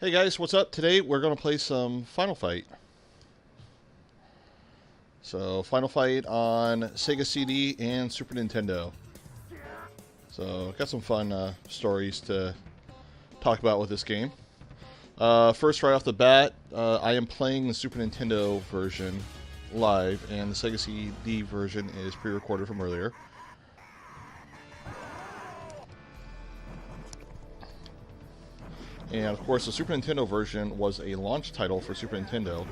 Hey guys, what's up? Today we're going to play some Final Fight. So, Final Fight on Sega CD and Super Nintendo. So, got some fun stories to talk about with this game. First, right off the bat, I am playing the Super Nintendo version live, and the Sega CD version is pre-recorded from earlier. And of course, the Super Nintendo version was a launch title for Super Nintendo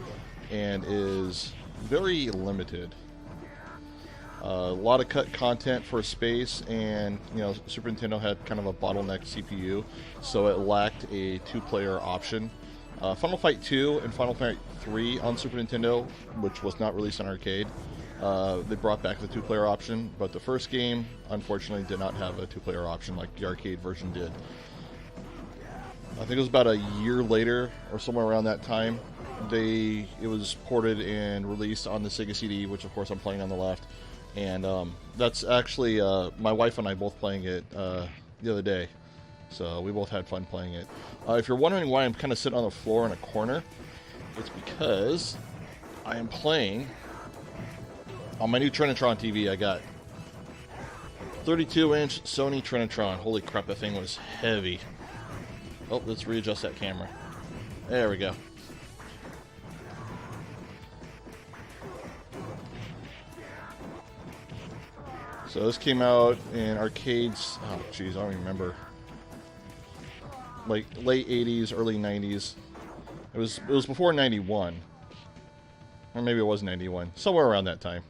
and is very limited. A lot of cut content for space, and Super Nintendo had kind of a bottleneck CPU, so it lacked a two-player option. Final Fight 2 and Final Fight 3 on Super Nintendo, which was not released on arcade, they brought back the two-player option, but the first game, unfortunately, did not have a two-player option like the arcade version did. I think it was about a year later, or somewhere around that time, it was ported and released on the Sega CD, which of course I'm playing on the left. And that's actually my wife and I both playing it the other day. So we both had fun playing it. If you're wondering why I'm kind of sitting on the floor in a corner, it's because I am playing on my new Trinitron TV. I got 32-inch Sony Trinitron. Holy crap, that thing was heavy. Oh, let's readjust that camera. There we go. So this came out in arcades, oh jeez, I don't even remember. Like late 80s, early 90s. It was before 91. Or maybe it was 91. Somewhere around that time.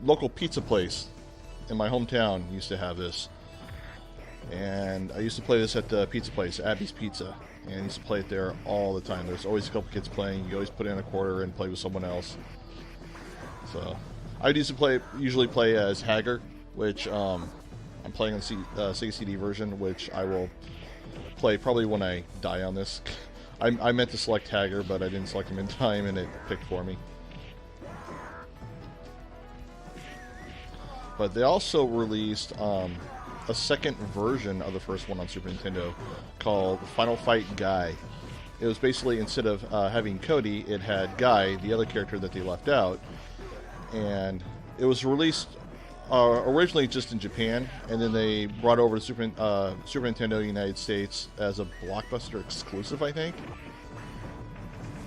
Local pizza place in my hometown used to have this. And I used to play this at the pizza place, Abby's Pizza, and I used to play it there all the time. There's always a couple kids playing. You always put in a quarter and play with someone else. So I usually play as Hager, which I'm playing on the Sega CD version, which I will play probably when I die on this. I meant to select Hager, but I didn't select him in time, and it picked for me. But they also released a second version of the first one on Super Nintendo called Final Fight Guy. It was basically, instead of having Cody, it had Guy, the other character that they left out. And it was released originally just in Japan, and then they brought over to Super Nintendo United States as a Blockbuster exclusive, I think.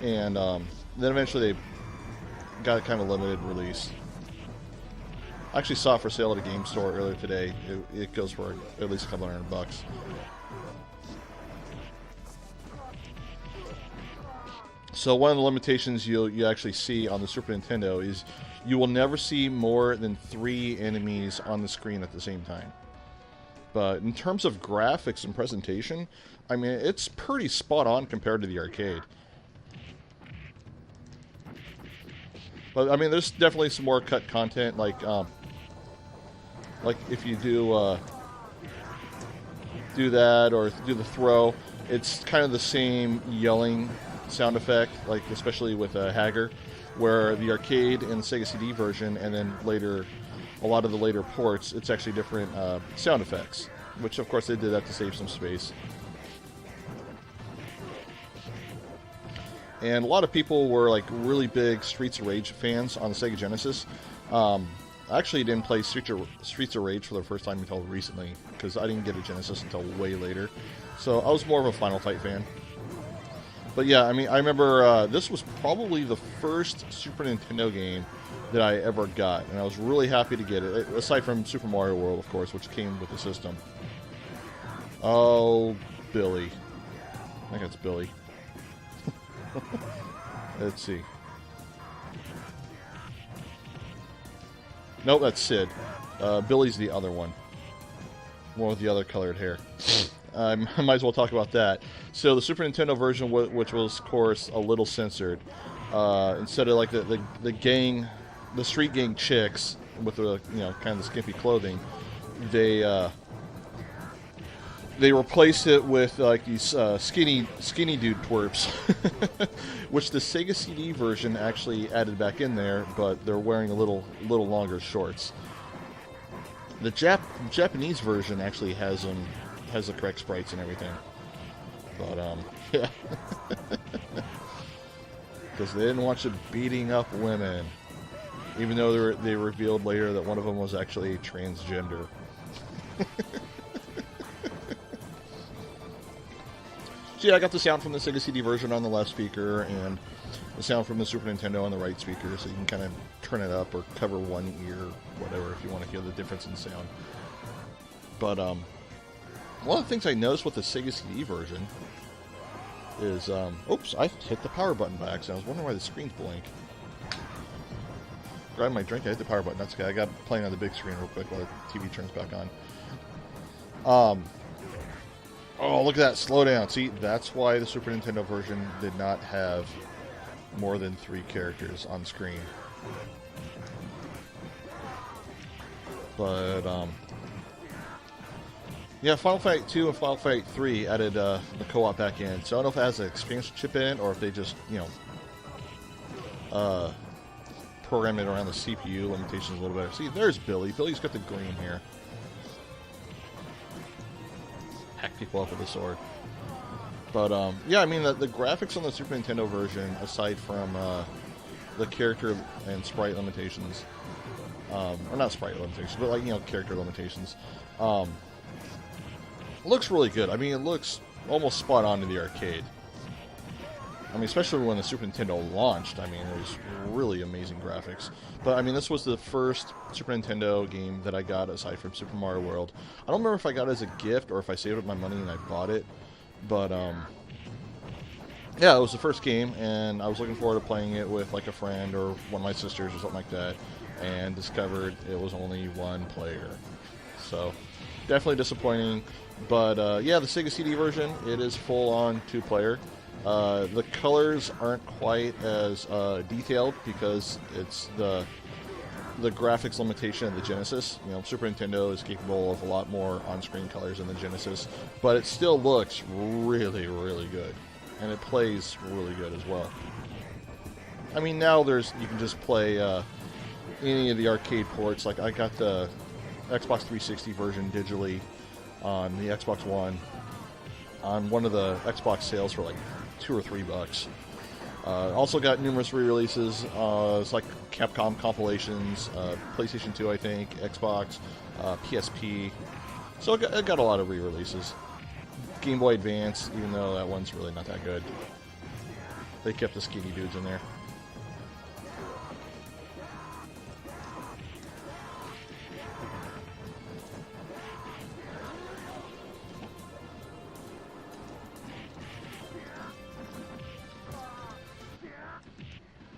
And then eventually they got a kind of limited release. I actually saw it for sale at a game store earlier today. It goes for at least a couple $100. So one of the limitations you actually see on the Super Nintendo is you will never see more than 3 enemies on the screen at the same time. But in terms of graphics and presentation, I mean, it's pretty spot on compared to the arcade. But I mean, there's definitely some more cut content, like if you do that or do the throw, it's kind of the same yelling sound effect, like especially with Hager, where the arcade and the Sega CD version, and then later, a lot of the later ports, it's actually different sound effects, which of course they did that to save some space. And a lot of people were like really big Streets of Rage fans on the Sega Genesis. I actually didn't play Streets of Rage for the first time until recently, because I didn't get a Genesis until way later. So I was more of a Final Fight fan. But yeah, I mean, I remember this was probably the first Super Nintendo game that I ever got, and I was really happy to get it, aside from Super Mario World, of course, which came with the system. Oh, Billy. I think it's Billy. Let's see. Nope, that's Sid. Billy's the other one. One with the other colored hair. I might as well talk about that. So the Super Nintendo version, which was, of course, a little censored, instead of like the street gang chicks with the kind of the skimpy clothing, they replaced it with like these skinny dude twerps, which the Sega CD version actually added back in there, but they're wearing a little longer shorts. The Japanese version actually has them has the correct sprites and everything. But yeah, because they didn't want you beating up women, even though they revealed later that one of them was actually transgender. So yeah, I got the sound from the Sega CD version on the left speaker and the sound from the Super Nintendo on the right speaker, so you can kind of turn it up or cover one ear, whatever, if you want to hear the difference in sound. But one of the things I noticed with the Sega CD version is, oops, I hit the power button by accident. I was wondering why the screen's blank. Grabbing my drink, I hit the power button. That's okay. I got playing on the big screen real quick while the TV turns back on. Oh, look at that slowdown. See, that's why the Super Nintendo version did not have more than 3 characters on screen. But, yeah, Final Fight 2 and Final Fight 3 added the co-op back in. So I don't know if it has an expansion chip in it or if they just, you know, program it around the CPU limitations a little better. See, there's Billy. Billy's got the green here. Hack people up with a sword. But, yeah, I mean, the graphics on the Super Nintendo version, aside from the character and sprite limitations, or not sprite limitations, but, like, you know, character limitations, looks really good. I mean, it looks almost spot on to the arcade. I mean, especially when the Super Nintendo launched, I mean, it was really amazing graphics. But, I mean, this was the first Super Nintendo game that I got aside from Super Mario World. I don't remember if I got it as a gift or if I saved up my money and I bought it. But, yeah, it was the first game, and I was looking forward to playing it with, like, a friend or one of my sisters or something like that, and discovered it was only 1 player. So, definitely disappointing. But, yeah, the Sega CD version, it is full-on 2-player. The colors aren't quite as detailed because it's the graphics limitation of the Genesis. You know, Super Nintendo is capable of a lot more on-screen colors than the Genesis, but it still looks really, really good, and it plays really good as well. I mean, now you can just play any of the arcade ports. Like, I got the Xbox 360 version digitally on the Xbox One on one of the Xbox sales for like $2 or $3. Also got numerous re-releases. It's like Capcom compilations, PlayStation 2, I think, Xbox, PSP. So it got a lot of re-releases. Game Boy Advance, even though that one's really not that good. They kept the skinny dudes in there.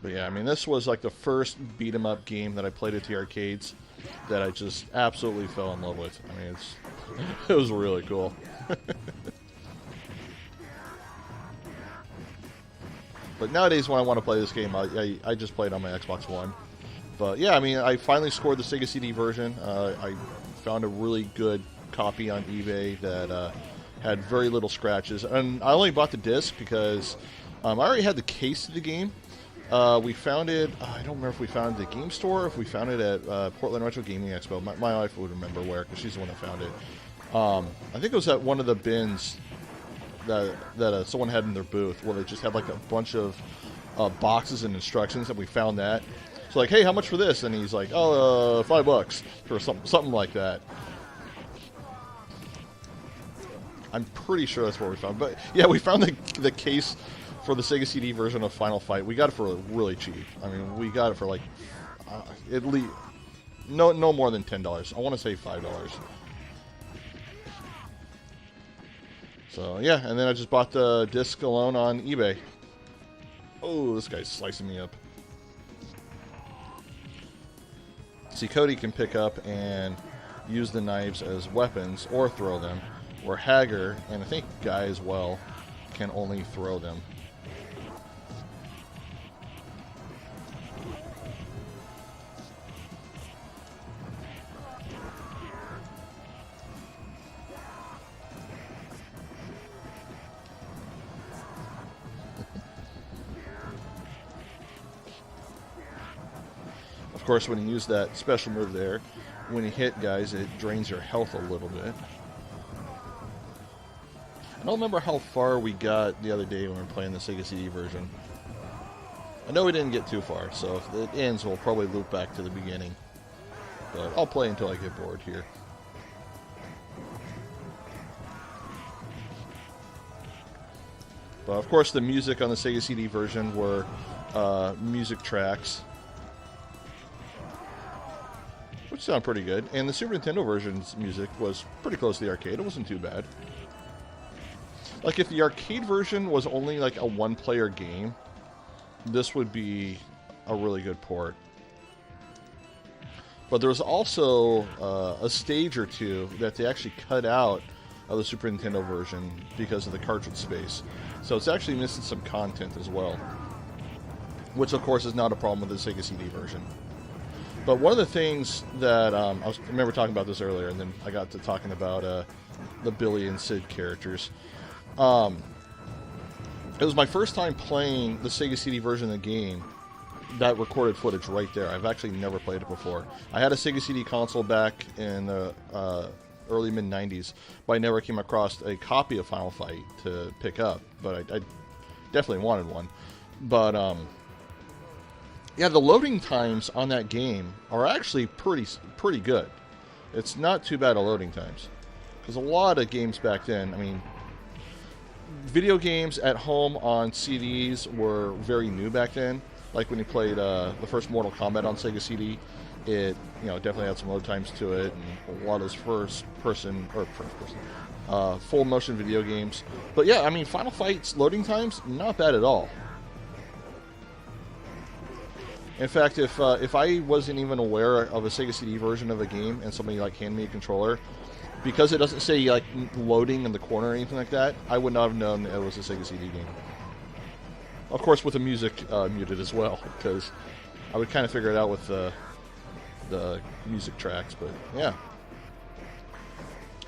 But yeah, I mean, this was like the first beat-em-up game that I played at the arcades that I just absolutely fell in love with. I mean, it was really cool. But nowadays, when I want to play this game, I just play it on my Xbox One. But yeah, I mean, I finally scored the Sega CD version. I found a really good copy on eBay that had very little scratches. And I only bought the disc because I already had the case of the game. We found it, I don't remember if we found it at the game store or if we found it at Portland Retro Gaming Expo. My wife would remember where, because she's the one that found it. I think it was at one of the bins that someone had in their booth, where they just had like a bunch of boxes and instructions, and we found that. So like, hey, how much for this? And he's like, oh, $5 for something like that. I'm pretty sure that's what we found. But yeah, we found the case for the Sega CD version of Final Fight. We got it for really cheap. I mean, we got it for like at least no more than $10. I want to say $5. So yeah, and then I just bought the disc alone on eBay. Oh, this guy's slicing me up. See, Cody can pick up and use the knives as weapons or throw them, where Hager, and I think Guy as well, can only throw them. Of course, when you use that special move there, when you hit guys, it drains your health a little bit. don't remember how far we got the other day when we were playing the Sega CD version. I know we didn't get too far, so if it ends, we'll probably loop back to the beginning. But I'll play until I get bored here. But of course, the music on the Sega CD version were music tracks, which sound pretty good. And the Super Nintendo version's music was pretty close to the arcade. It wasn't too bad. Like, if the arcade version was only like a one-player game, this would be a really good port. But there was also a stage or two that they actually cut out of the Super Nintendo version because of the cartridge space. So it's actually missing some content as well, which of course is not a problem with the Sega CD version. But one of the things that I remember talking about this earlier, and then I got to talking about the Billy and Sid characters. It was my first time playing the Sega CD version of the game that recorded footage right there. I've actually never played it before. I had a Sega CD console back in the early mid-90s, but I never came across a copy of Final Fight to pick up. But I definitely wanted one. But yeah, the loading times on that game are actually pretty good. It's not too bad of loading times, because a lot of games back then, I mean, video games at home on CDs were very new back then. Like when you played the first Mortal Kombat on Sega CD, it definitely had some load times to it, and a lot of those first person full motion video games. But yeah, I mean, Final Fight's loading times not bad at all. In fact, if I wasn't even aware of a Sega CD version of a game and somebody like handed me a controller, because it doesn't say like loading in the corner or anything like that, I would not have known it was a Sega CD game. Of course, with the music muted as well, because I would kind of figure it out with the music tracks. But yeah,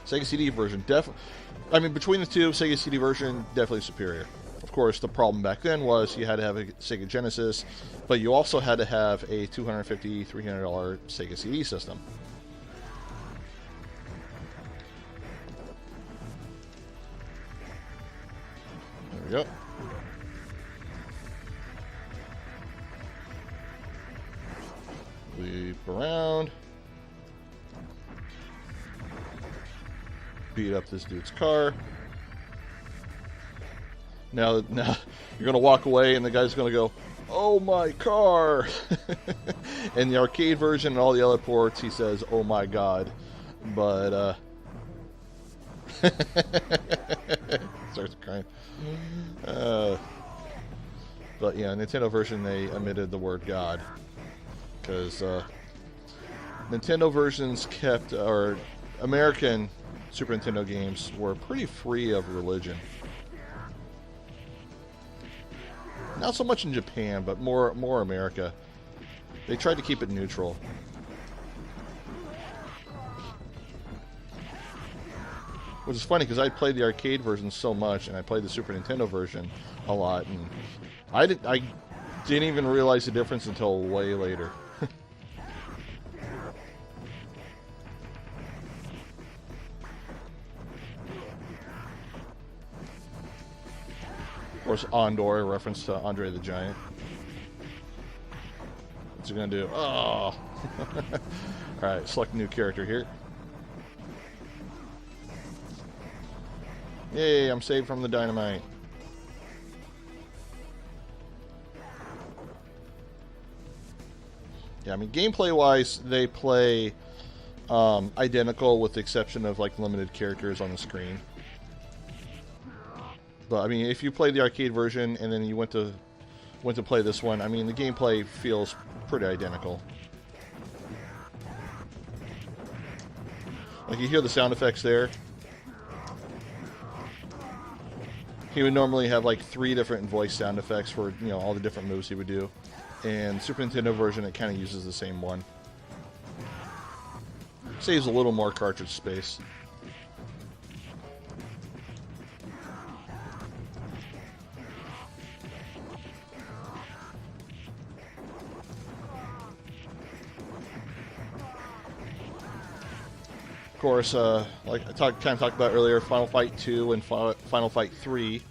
Sega CD version definitely. I mean, between the two, Sega CD version definitely superior. Of course, the problem back then was you had to have a Sega Genesis, but you also had to have a $250, $300 Sega CD system. There we go. Loop around. Beat up this dude's car. Now you're going to walk away and the guy's going to go, "Oh, my car." In the arcade version and all the other ports, he says, "Oh, my God." But, starts crying. But yeah, Nintendo version, they omitted the word God. Because Nintendo versions kept, or American Super Nintendo games were pretty free of religion. Not so much in Japan, but more America. They tried to keep it neutral. Which is funny because I played the arcade version so much, and I played the Super Nintendo version a lot, and I didn't even realize the difference until way later. Of course, Andor, a reference to Andre the Giant. What's he gonna do? Oh! Alright, select a new character here. Yay, I'm saved from the dynamite. Yeah, I mean, gameplay-wise, they play identical with the exception of, like, limited characters on the screen. But, I mean, if you play the arcade version and then you went to play this one, I mean, the gameplay feels pretty identical. Like, you hear the sound effects there. He would normally have, like, 3 different voice sound effects for, all the different moves he would do. And Super Nintendo version, it kind of uses the same one. Saves a little more cartridge space. Of course, like I kind of talked about earlier, Final Fight 2 and Final Fight 3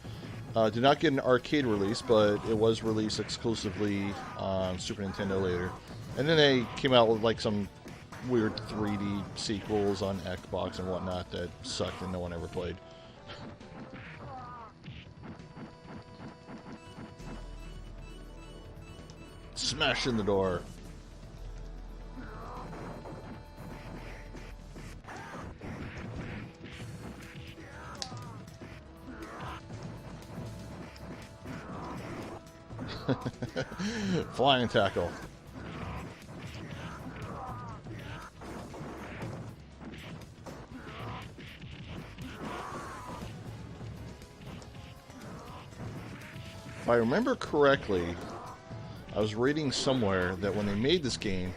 did not get an arcade release, but it was released exclusively on Super Nintendo later. And then they came out with like some weird 3D sequels on Xbox and whatnot that sucked and no one ever played. Smash in the door. Flying tackle. If I remember correctly, I was reading somewhere that when they made this game,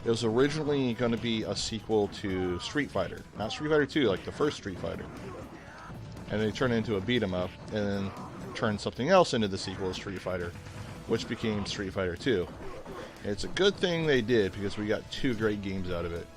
it was originally going to be a sequel to Street Fighter. Not Street Fighter 2, like the first Street Fighter. And they turned it into a beat-em-up, and then turned something else into the sequel to Street Fighter, which became Street Fighter 2. And it's a good thing they did, because we got 2 great games out of it.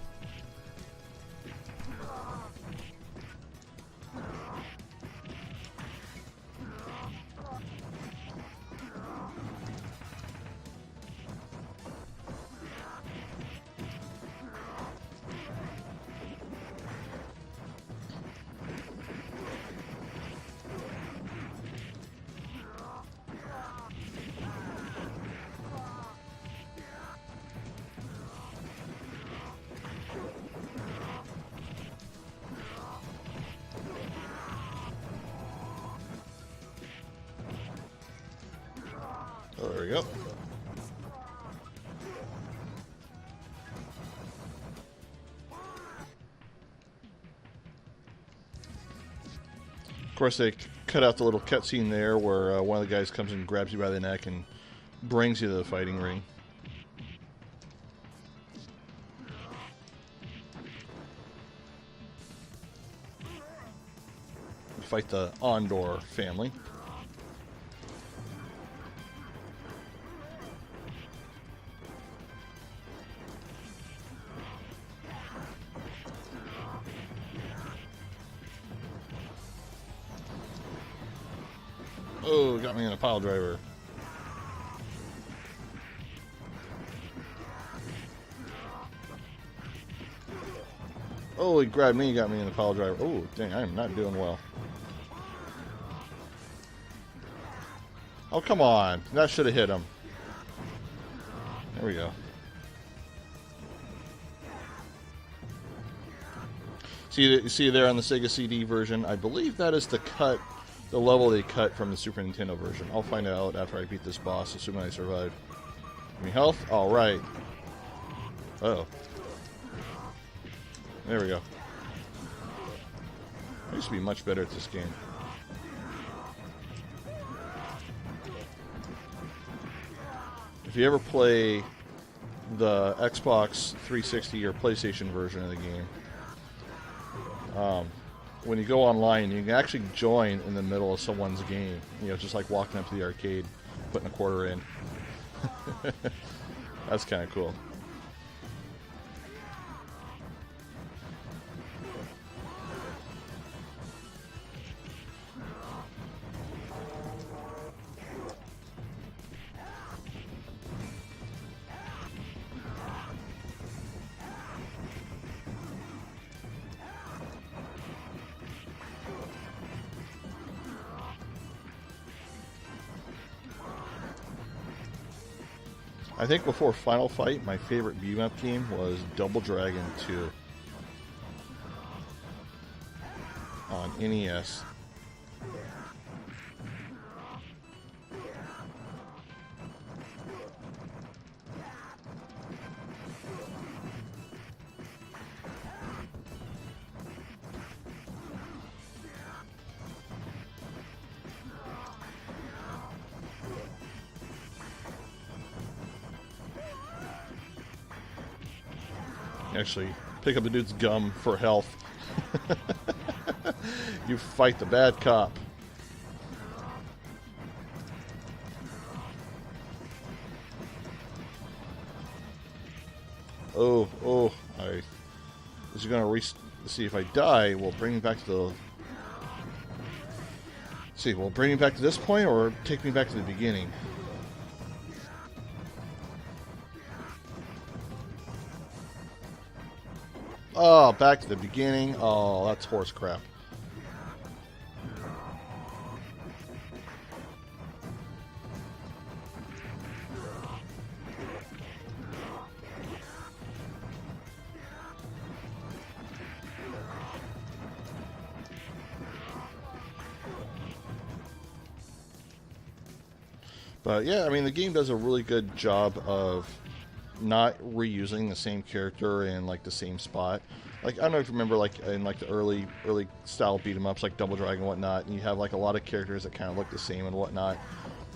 Oh, there we go. Of course, they cut out the little cutscene there where one of the guys comes and grabs you by the neck and brings you to the fighting ring. Fight the Ondor family. Oh, got me in a pile driver. Oh, he grabbed me, got me in a pile driver. Oh, dang, I am not doing well. Oh, come on. That should have hit him. There we go. See there on the Sega CD version, I believe that is the level they cut from the Super Nintendo version. I'll find out after I beat this boss, assuming I survive. Give me health? Alright. Uh-oh. There we go. I used to be much better at this game. If you ever play the Xbox 360 or PlayStation version of the game, when you go online, you can actually join in the middle of someone's game. You know, just like walking up to the arcade, putting a quarter in. That's kind of cool. I think before Final Fight, my favorite beat-em-up game was Double Dragon 2 on NES. Actually, pick up the dude's gum for health. You fight the bad cop. Oh, I Is it going to see if I die? Will bring me back to the... See, will bring me back to this point or take me back to the beginning? Oh, back to the beginning. Oh, that's horse crap. But yeah, I mean, the game does a really good job of not reusing the same character in like the same spot. Like, I don't know if you remember, like in like the early style beat 'em ups, like Double Dragon and whatnot, and you have like a lot of characters that kind of look the same and whatnot.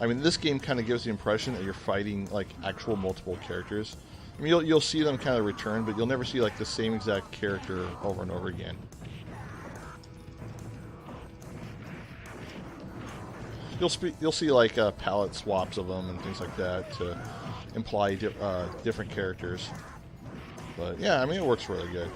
I mean, this game kind of gives the impression that you're fighting like actual multiple characters. I mean, you'll see them kind of return, but you'll never see like the same exact character over and over again. You'll see like palette swaps of them and things like that to imply different characters. But yeah, I mean, it works really good.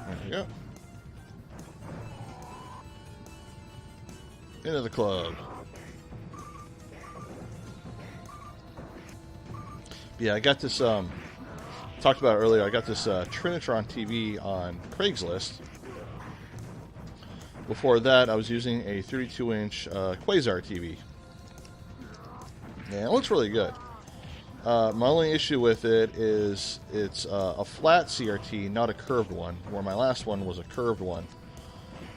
There we go. Into the club. Yeah, I got this, talked about it earlier, I got this Trinitron TV on Craigslist. Before that, I was using a 32-inch Quasar TV. Yeah, it looks really good. My only issue with it is it's a flat CRT, not a curved one, where my last one was a curved one.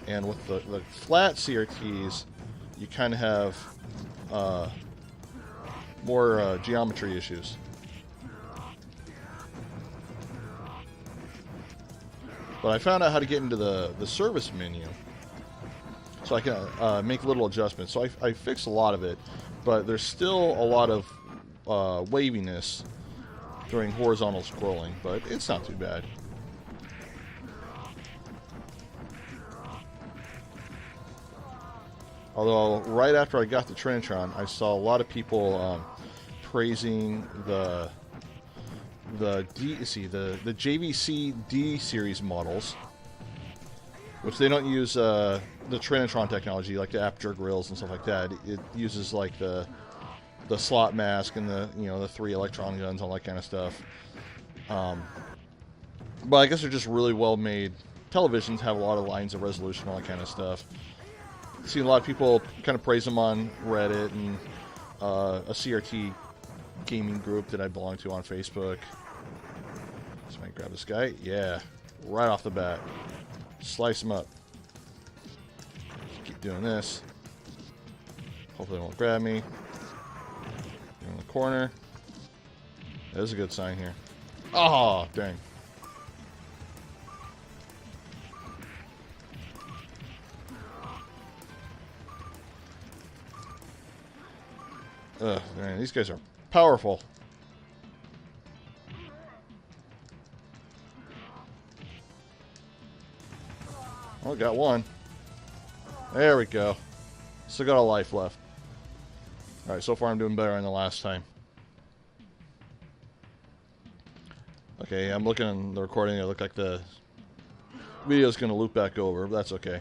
And with the flat CRTs, you kind of have more geometry issues. But I found out how to get into the service menu, so I can make little adjustments. So I fixed a lot of it, but there's still a lot of waviness during horizontal scrolling, but it's not too bad. Although, right after I got the Trinitron, I saw a lot of people praising the JVC D series models, which they don't use the Trinitron technology, like the aperture grills and stuff like that. It uses like the slot mask and the 3 electron guns, all that kind of stuff. But I guess they're just really well made televisions, have a lot of lines of resolution, all that kind of stuff. Seen a lot of people kind of praise them on Reddit and a CRT gaming group that I belong to on Facebook. So I might grab this guy. Yeah, right off the bat. Slice him up. Keep doing this. Hopefully they won't grab me. In the corner. There's a good sign here. Oh, dang. Ugh, man, these guys are powerful. Oh, got one. There we go. Still got a life left. Alright, so far I'm doing better than the last time. Okay, I'm looking at the recording. It looked like the video's going to loop back over, but that's okay.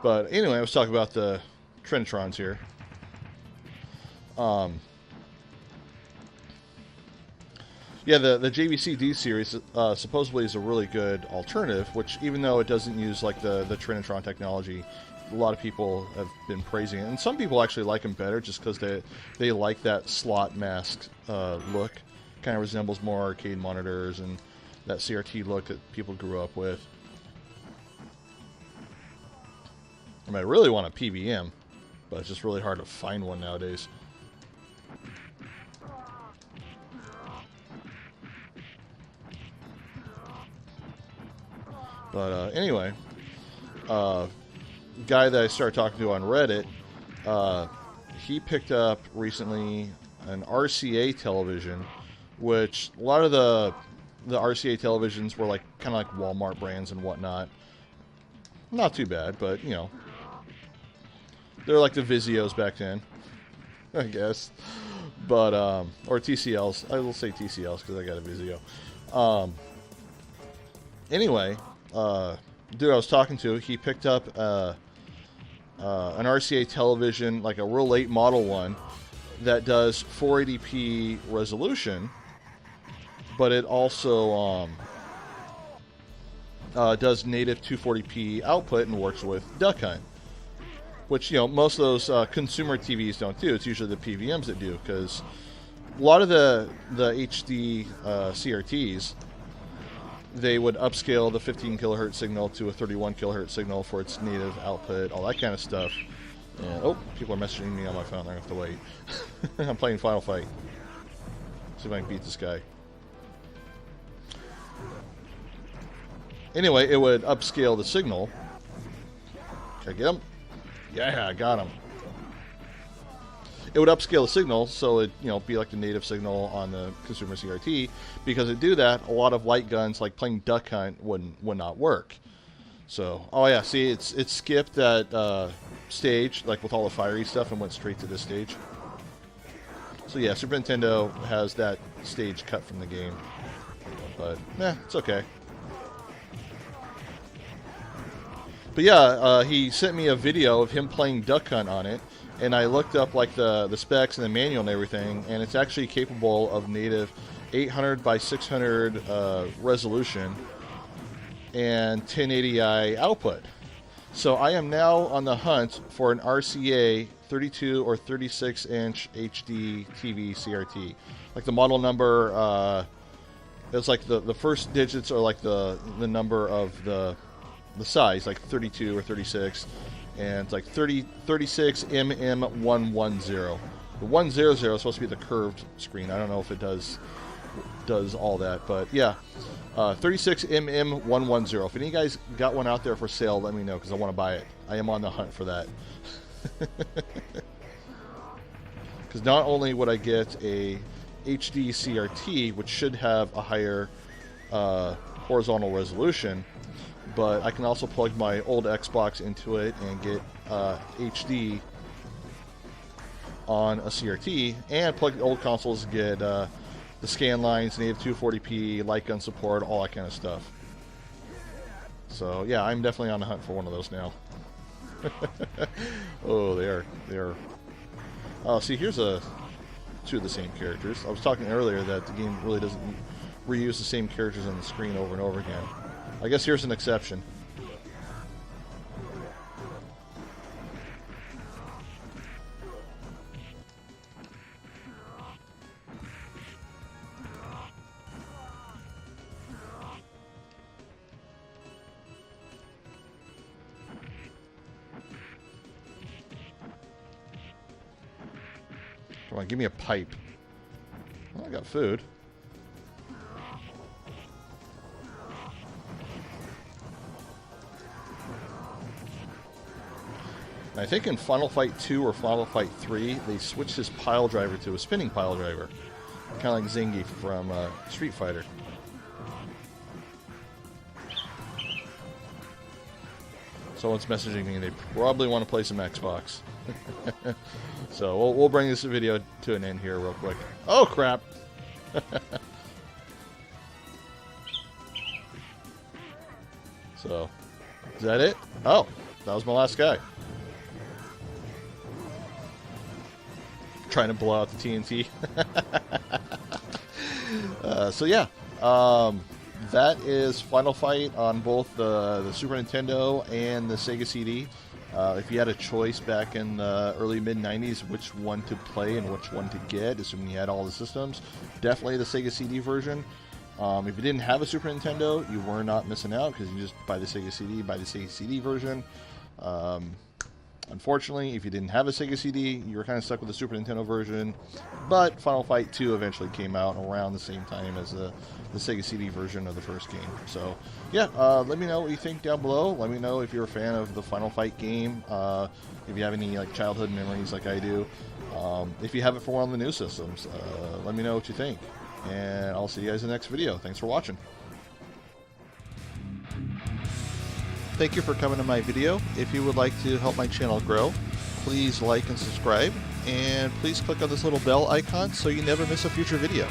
But anyway, I was talking about the Trinitrons here. Yeah, the JVC-D series supposedly is a really good alternative, which even though it doesn't use like the Trinitron technology, a lot of people have been praising it. And some people actually like them better just because they like that slot mask look. Kind of resembles more arcade monitors and that CRT look that people grew up with. I mean, I really want a PVM, but it's just really hard to find one nowadays. But anyway, guy that I started talking to on Reddit, he picked up recently an RCA television, which a lot of the the RCA televisions were like kind of like Walmart brands and whatnot. Not too bad, but you know, they're like the Vizios back then, I guess. But or TCLs. I will say TCLs because I got a Vizio. Anyway, dude I was talking to, he picked up an RCA television, like a real late model one, that does 480p resolution, but it also does native 240p output and works with Duck Hunt, which, you know, most of those consumer TVs don't do. It's usually the PVMs that do, because a lot of the HD CRTs, they would upscale the 15 kilohertz signal to a 31 kilohertz signal for its native output, all that kind of stuff. And, oh, people are messaging me on my phone. I have to wait. I'm playing Final Fight. See if I can beat this guy. Anyway, it would upscale the signal. Can I get him? Yeah, I got him. It would upscale the signal so it, you know, be like the native signal on the consumer CRT. Because it do that, a lot of light guns like playing Duck Hunt would not work. So, oh yeah, see, it skipped that stage, like with all the fiery stuff, and went straight to this stage. So yeah, Super Nintendo has that stage cut from the game. But, it's okay. But yeah, he sent me a video of him playing Duck Hunt on it, and I looked up like the specs and the manual and everything, and it's actually capable of native 800 by 600 resolution and 1080i output. So I am now on the hunt for an RCA 32 or 36 inch HD TV CRT. Like the model number, it's like the first digits are like the number of the size, like 32 or 36, and it's like 36 MM110. The 100 is supposed to be the curved screen. I don't know if it does all that, but yeah, 36 MM110. If any of you guys got one out there for sale, let me know, because I want to buy it. I am on the hunt for that. Because not only would I get a HD CRT, which should have a higher horizontal resolution, but I can also plug my old Xbox into it and get HD on a CRT, and plug the old consoles to get the scan lines, native 240p, light gun support, all that kind of stuff. So yeah, I'm definitely on the hunt for one of those now. Oh, they are. Oh, see, here's two of the same characters. I was talking earlier that the game really doesn't reuse the same characters on the screen over and over again. I guess here's an exception. Come on, give me a pipe. Well, I got food. I think in Final Fight 2 or Final Fight 3, they switched his pile driver to a spinning pile driver. Kind of like Zingy from Street Fighter. Someone's messaging me, they probably want to play some Xbox. So we'll bring this video to an end here real quick. Oh, crap! So, is that it? Oh, that was my last guy. Trying to blow out the TNT. So yeah, that is Final Fight on both the Super Nintendo and the Sega CD. If you had a choice back in the early mid-90s which one to play and which one to get, assuming you had all the systems, definitely the Sega CD version. If you didn't have a Super Nintendo, you were not missing out, because you just buy the Sega CD, buy the Sega CD version. Unfortunately, if you didn't have a Sega CD, you were kind of stuck with the Super Nintendo version. But Final Fight 2 eventually came out around the same time as the Sega CD version of the first game. So, yeah, let me know what you think down below. Let me know if you're a fan of the Final Fight game. If you have any like childhood memories like I do. If you have it for one of the new systems, let me know what you think. and I'll see you guys in the next video. Thanks for watching. Thank you for coming to my video. If you would like to help my channel grow, please like and subscribe, and please click on this little bell icon so you never miss a future video.